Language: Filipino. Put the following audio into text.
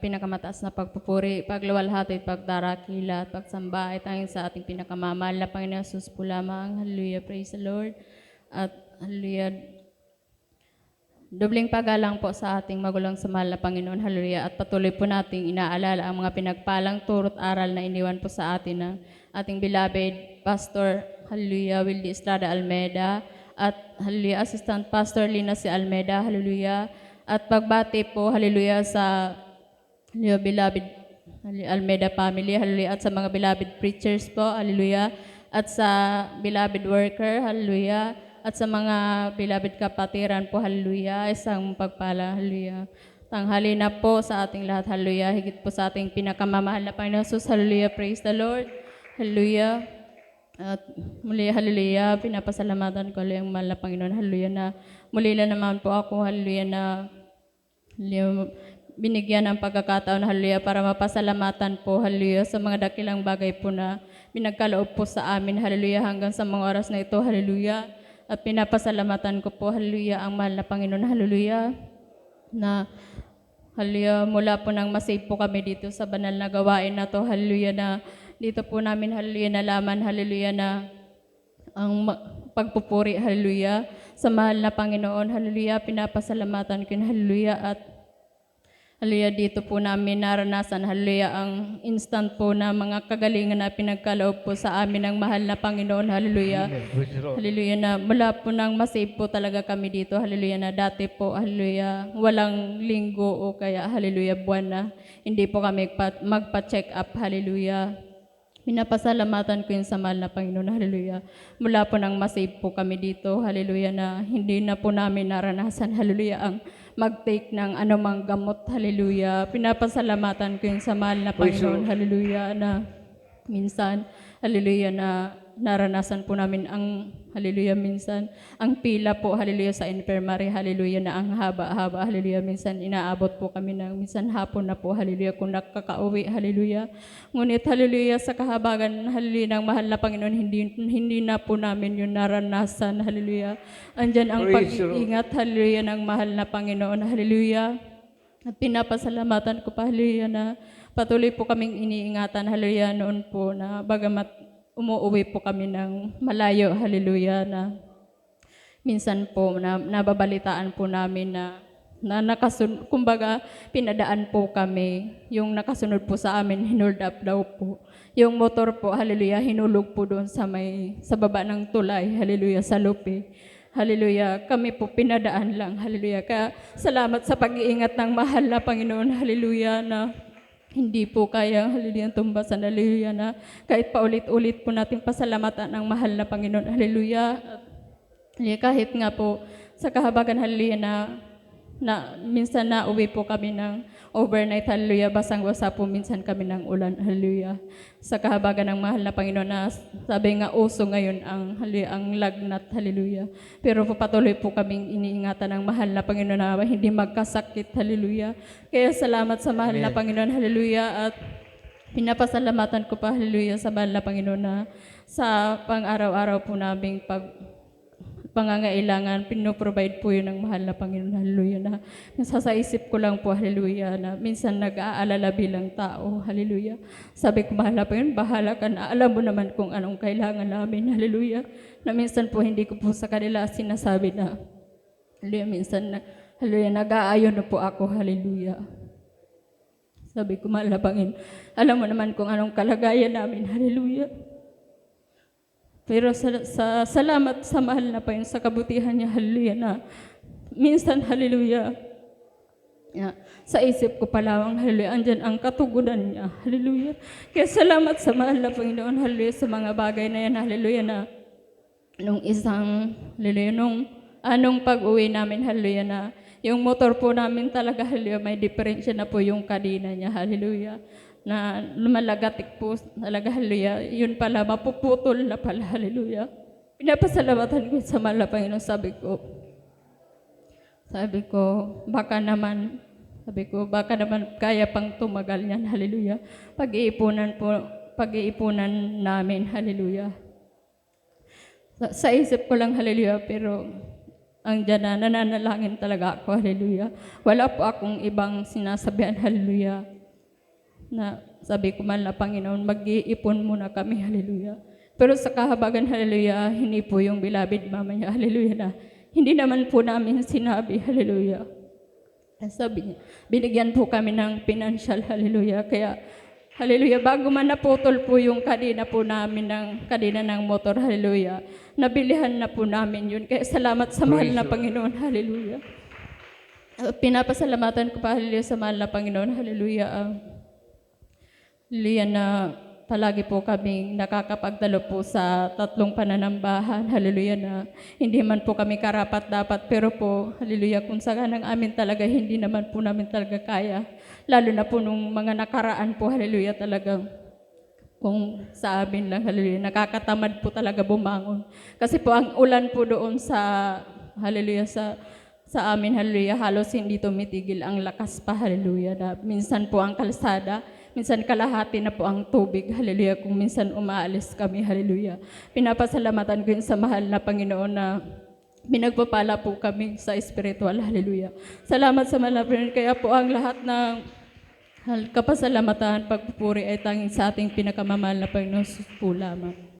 Pinakamataas na pagpupuri, pagluwalhati, pagdarakila, at pagsamba ay tanging sa ating pinakamamahal na Panginoon Jesus po lamang. Hallelujah, praise the Lord. At hallelujah, dobling paggalang po sa ating magulang sa mahal na Panginoon. Hallelujah. At patuloy po nating inaalala ang mga pinagpalang turo't aral na iniwan po sa atin ng ating beloved Pastor, hallelujah, Wildy Estrada Almeida, at hallelujah, Assistant Pastor Lina C. Almeida, hallelujah. At pagbati po, hallelujah, sa hallelujah, beloved Almeida family, hallelujah, at sa mga beloved preachers po, hallelujah, at sa beloved worker, hallelujah, at sa mga beloved kapatiran po, hallelujah, isang pagpala, hallelujah. Tanghali na po sa ating lahat, hallelujah, higit po sa ating pinakamamahal na Panginoon Jesus, hallelujah, praise the Lord, hallelujah. At muli, hallelujah, pinapasalamatan ko ang mahal na Panginoon, hallelujah, na muli na naman po ako, hallelujah, na hallelujah, binigyan ng pagkakataon, hallelujah, para mapasalamatan po, hallelujah, sa mga dakilang bagay po na pinagkaloob po sa amin, hallelujah, hanggang sa mga oras na ito, hallelujah. At pinapasalamatan ko po, hallelujah, ang mahal na Panginoon, hallelujah, na hallelujah, mula po nang masave po kami dito sa banal na gawain na to, hallelujah, na dito po namin, hallelujah, nalaman, hallelujah, na ang pagpupuri, hallelujah, sa mahal na Panginoon, hallelujah, pinapasalamatan ko, hallelujah, at hallelujah, dito po namin naranasan, hallelujah, ang instant po na mga kagalingan na pinagkaloob po sa amin ng mahal na Panginoon, hallelujah. Hallelujah, na mula po nang masave po talaga kami dito, hallelujah, na dati po, hallelujah, walang linggo o kaya, hallelujah, buwan na hindi po kami magpa-check up, hallelujah. Pinapasalamatan ko yun sa mahal na Panginoon, hallelujah. Mula po nang masave po kami dito, hallelujah, na hindi na po namin naranasan, hallelujah, ang mag-take ng anumang gamot, hallelujah. Pinapasalamatan ko yun sa mahal na Panginoon, hallelujah, na minsan, hallelujah, na naranasan po namin ang, hallelujah, minsan, ang pila po, hallelujah, sa infirmary, hallelujah, na ang haba-haba, hallelujah, minsan inaabot po kami ng, minsan hapon na po, hallelujah, kung nakakauwi, hallelujah. Ngunit, hallelujah, sa kahabagan, hallelujah, ng mahal na Panginoon, hindi na po namin yun naranasan, hallelujah. Andyan ang pag-iingat, hallelujah, ng mahal na Panginoon, hallelujah. At pinapasalamatan ko pa, hallelujah, na patuloy po kaming iniingatan, hallelujah, noon po na bagamat umuwi po kami ng malayo, hallelujah, na minsan po na nababalitaan po namin na nakasunod, kumbaga pinadaan po kami, yung nakasunod po sa amin, hinold up daw po. Yung motor po, hallelujah, hinulog po doon sa baba ng tulay, hallelujah, sa lupi. Hallelujah, kami po pinadaan lang, hallelujah. Kaya salamat sa pag-iingat ng mahal na Panginoon, hallelujah, na hindi po kaya, hallelujah, tumbasan, hallelujah, na kahit paulit-ulit po natin pasalamatan ang mahal na Panginoon, hallelujah. At kahit nga po sa kahabagan, hallelujah, na minsan na uwi po kami ng overnight, hallelujah, basang-basa po minsan kami ng ulan, hallelujah. Sa kahabagan ng mahal na Panginoon na sabi nga uso ngayon ang, hallelujah, ang lagnat, hallelujah. Pero po patuloy po kaming iniingatan ng mahal na Panginoon na hindi magkasakit, hallelujah. Kaya salamat sa mahal na Panginoon, hallelujah, at pinapasalamatan ko pa, hallelujah, sa mahal na Panginoon na sa pang-araw-araw po naming pangangailangan, pinoprovide po yun ng mahal na Panginoon, hallelujah, na sa isip ko lang po, hallelujah, na minsan nag-aalala bilang tao, hallelujah. Sabi ko, mahal na Panginoon, bahala ka na, alam mo naman kung anong kailangan namin, hallelujah, na minsan po hindi ko po sa kanila sinasabi na, hallelujah, minsan, hallelujah, nag-aayon na po ako, hallelujah. Sabi ko, mahal na Panginoon, alam mo naman kung anong kalagayan namin, hallelujah. Pero sa salamat sa mahal na Panginoon, sa kabutihan niya, hallelujah, na minsan, hallelujah, sa isip ko pa lamang, hallelujah, andyan ang katugunan niya, hallelujah. Kaya salamat sa mahal na Panginoon, hallelujah, sa mga bagay na yan, hallelujah, na nung isang, hallelujah, nung pag-uwi namin, hallelujah, na yung motor po namin talaga, hallelujah, may diferensya na po yung kadena niya, hallelujah, na lumalagatik po talaga, hallelujah, yun pala, mapuputol na pala, hallelujah. Pinapasalamatan ko sa mahal na Panginoon, sabi ko, baka naman kaya pang tumagal yan, hallelujah. Pag-iipunan namin, hallelujah. Sa isip ko lang, hallelujah, pero Andiyan na, nananalangin talaga ako, hallelujah. Wala po akong ibang sinasabihan, hallelujah. Na sabi ko man na Panginoon, mag-iipon muna kami, hallelujah. Pero sa kahabagan, hallelujah, hindi po yung beloved mama niya, hallelujah, na hindi naman po namin sinabi, hallelujah. Sabi niya, binigyan po kami ng financial, hallelujah. Kaya, hallelujah, bago man naputol po yung kadena po namin kadena ng motor, hallelujah, nabilihan na po namin yun. Kaya salamat sa mahal na Panginoon, hallelujah. Pinapasalamatan ko pa, hallelujah, sa mahal na Panginoon, hallelujah. Hallelujah, na palagi po kaming nakakapagdalo po sa 3 pananambahan, hallelujah, na hindi man po kami karapat-dapat, pero po, hallelujah, kung saan ng amin talaga, hindi naman po namin talaga kaya. Lalo na po nung mga nakaraan po, hallelujah, talagang kung sa amin lang, hallelujah, nakakatamad po talaga bumangon. Kasi po ang ulan po doon sa, hallelujah, sa amin, hallelujah, halos hindi tumitigil ang lakas pa, hallelujah, na minsan po ang kalsada, minsan kalahati na po ang tubig, hallelujah, kung minsan umaalis kami, hallelujah. Pinapasalamatan ko yun sa mahal na Panginoon na pinagpapala po kami sa spiritual, hallelujah. Salamat sa mahal na Panginoon, kaya po ang lahat ng kapasalamatan, pagpupuri ay tanging sa ating pinakamamahal na Panginoon po lamang.